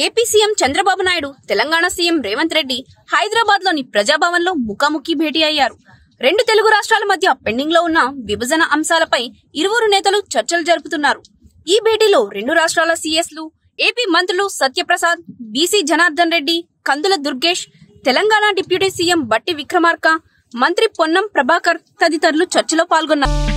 AP CM Chandrababu Naidu, Telangana CM Revanth Reddy Hyderabad లోని ప్రజాభవన్ లో ముఖాముఖి భేటీ అయ్యారు. రెండు తెలుగు రాష్ట్రాల మధ్య పెండింగ్ లో ఉన్న విభజన అంశాలపై ఇరువురు నేతలు చర్చలు జరుపుతున్నారు. ఈ భేటీలో రెండు రాష్ట్రాల సీఎస్లు, ఏపీ మంత్రులు సత్యప్రసాద్, బీసీ జనార్దన్ రెడ్డి, కందుల దుర్గేష్, తెలంగాణ డిప్యూటీ సీఎం బట్టి విక్రమార్క, మంత్రి పొన్నం ప్రభాకర్ తదితరులు చర్చలో పాల్గొన్నారు.